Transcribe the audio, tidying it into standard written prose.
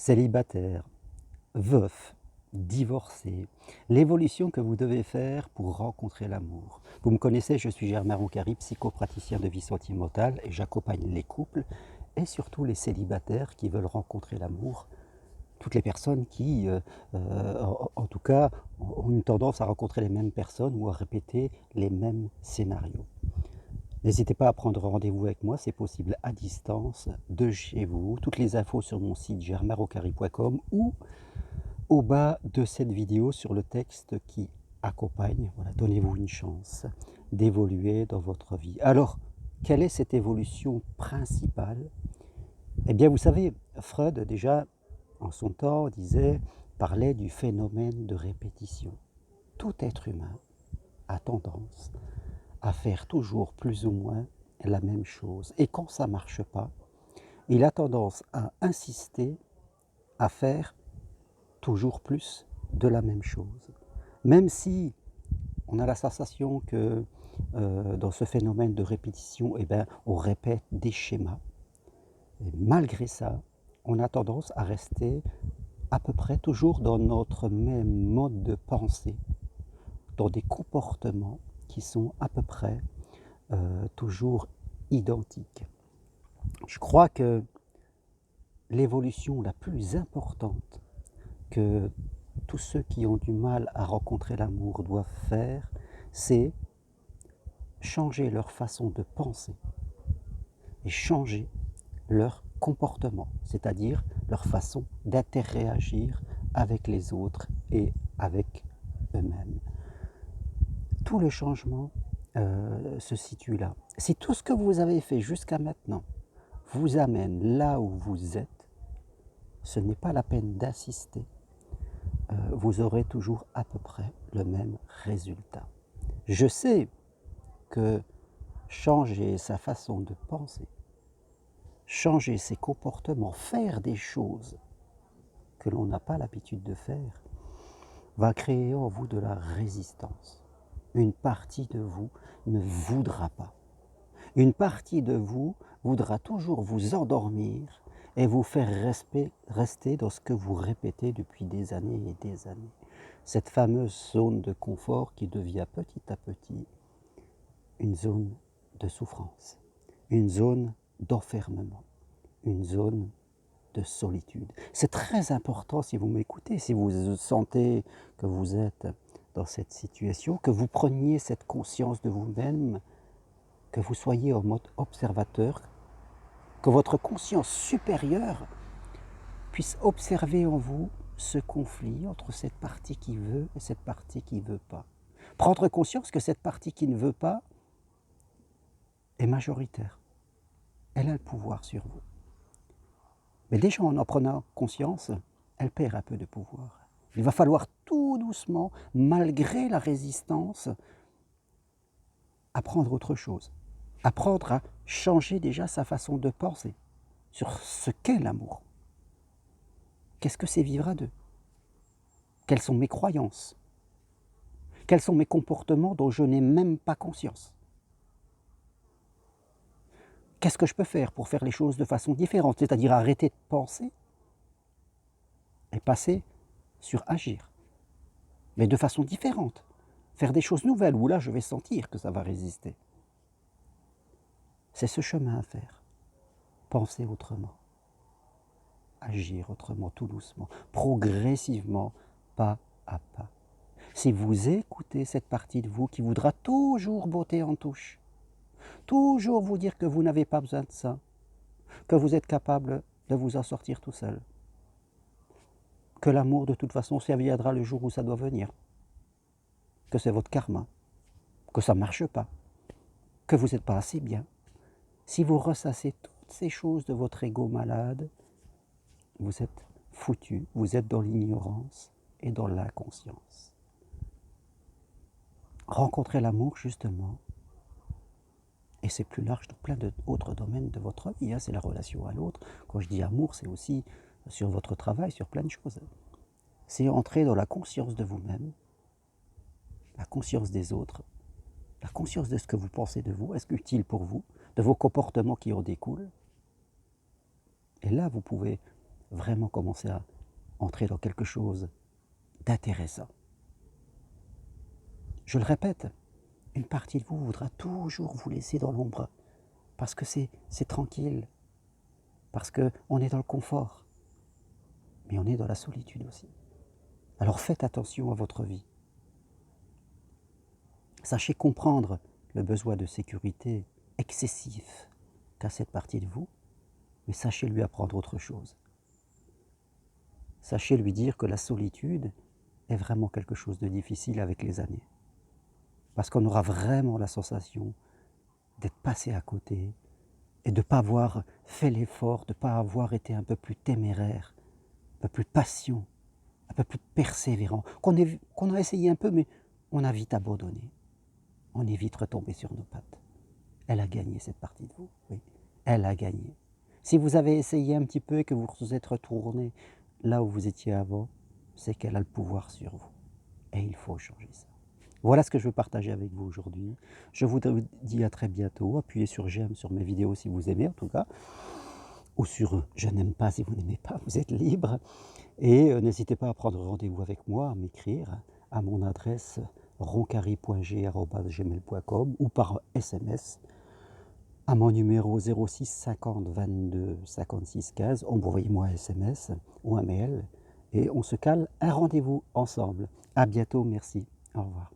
Célibataire, veuf, divorcé, l'évolution que vous devez faire pour rencontrer l'amour. Vous me connaissez, je suis Germain Roucari, psychopraticien de vie sentimentale et j'accompagne les couples et surtout les célibataires qui veulent rencontrer l'amour. Toutes les personnes qui, en tout cas, ont une tendance à rencontrer les mêmes personnes ou à répéter les mêmes scénarios. N'hésitez pas à prendre rendez-vous avec moi, c'est possible à distance, de chez vous. Toutes les infos sur mon site germainrocari.com ou au bas de cette vidéo sur le texte qui accompagne. Voilà, donnez-vous une chance d'évoluer dans votre vie. Alors, quelle est cette évolution principale? Eh bien, vous savez, Freud, déjà, en son temps, parlait du phénomène de répétition. Tout être humain a tendance à faire toujours plus ou moins la même chose. Et quand ça ne marche pas, il a tendance à insister à faire toujours plus de la même chose. Même si on a la sensation que dans ce phénomène de répétition, on répète des schémas. Et malgré ça, on a tendance à rester à peu près toujours dans notre même mode de pensée, dans des comportements qui sont à peu près toujours identiques. Je crois que l'évolution la plus importante que tous ceux qui ont du mal à rencontrer l'amour doivent faire, c'est changer leur façon de penser et changer leur comportement, c'est-à-dire leur façon d'interréagir avec les autres et avec eux-mêmes. Tout le changement se situe là. Si tout ce que vous avez fait jusqu'à maintenant vous amène là où vous êtes, ce n'est pas la peine d'insister. Vous aurez toujours à peu près le même résultat. Je sais que changer sa façon de penser, changer ses comportements, faire des choses que l'on n'a pas l'habitude de faire, va créer en vous de la résistance. Une partie de vous ne voudra pas. Une partie de vous voudra toujours vous endormir et vous faire rester dans ce que vous répétez depuis des années et des années. Cette fameuse zone de confort qui devient petit à petit une zone de souffrance, une zone d'enfermement, une zone de solitude. C'est très important, si vous m'écoutez, si vous sentez que vous êtes dans cette situation, que vous preniez cette conscience de vous-même, que vous soyez en mode observateur, que votre conscience supérieure puisse observer en vous ce conflit entre cette partie qui veut et cette partie qui ne veut pas. Prendre conscience que cette partie qui ne veut pas est majoritaire. Elle a le pouvoir sur vous. Mais déjà en prenant conscience, elle perd un peu de pouvoir. Il va falloir tout doucement, malgré la résistance, apprendre autre chose. Apprendre à changer déjà sa façon de penser sur ce qu'est l'amour. Qu'est-ce que c'est vivre à deux? Quelles sont mes croyances? Quels sont mes comportements dont je n'ai même pas conscience? Qu'est-ce que je peux faire pour faire les choses de façon différente? C'est-à-dire arrêter de penser et passer sur agir, mais de façon différente. Faire des choses nouvelles, où là je vais sentir que ça va résister. C'est ce chemin à faire. Penser autrement. Agir autrement, tout doucement, progressivement, pas à pas. Si vous écoutez cette partie de vous qui voudra toujours botter en touche, toujours vous dire que vous n'avez pas besoin de ça, que vous êtes capable de vous en sortir tout seul, que l'amour de toute façon ça viendra le jour où ça doit venir, que c'est votre karma, que ça ne marche pas, que vous n'êtes pas assez bien. Si vous ressassez toutes ces choses de votre ego malade, vous êtes foutu, vous êtes dans l'ignorance et dans l'inconscience. Rencontrer l'amour, justement, et c'est plus large dans plein d'autres domaines de votre vie, c'est la relation à l'autre. Quand je dis amour, c'est aussi sur votre travail, sur plein de choses. C'est entrer dans la conscience de vous-même, la conscience des autres, la conscience de ce que vous pensez de vous, est-ce utile pour vous, de vos comportements qui en découlent. Et là, vous pouvez vraiment commencer à entrer dans quelque chose d'intéressant. Je le répète, une partie de vous voudra toujours vous laisser dans l'ombre, parce que c'est tranquille, parce qu'on est dans le confort, mais on est dans la solitude aussi. Alors faites attention à votre vie. Sachez comprendre le besoin de sécurité excessif qu'a cette partie de vous, mais sachez lui apprendre autre chose. Sachez lui dire que la solitude est vraiment quelque chose de difficile avec les années. Parce qu'on aura vraiment la sensation d'être passé à côté et de ne pas avoir fait l'effort, de ne pas avoir été un peu plus téméraire, un peu plus patient, un peu plus persévérant, qu'on a essayé un peu, mais on a vite abandonné. On est vite retombé sur nos pattes. Elle a gagné cette partie de vous, oui, elle a gagné. Si vous avez essayé un petit peu et que vous vous êtes retourné là où vous étiez avant, c'est qu'elle a le pouvoir sur vous. Et il faut changer ça. Voilà ce que je veux partager avec vous aujourd'hui. Je vous dis à très bientôt. Appuyez sur j'aime sur mes vidéos si vous aimez en tout cas. Ou sur je n'aime pas si vous n'aimez pas, vous êtes libre. Et n'hésitez pas à prendre rendez-vous avec moi, à m'écrire à mon adresse roncari.g@gmail.com ou par SMS à mon numéro 06 50 22 56 15. Envoyez-moi un SMS ou un mail et on se cale un rendez-vous ensemble. À bientôt, merci. Au revoir.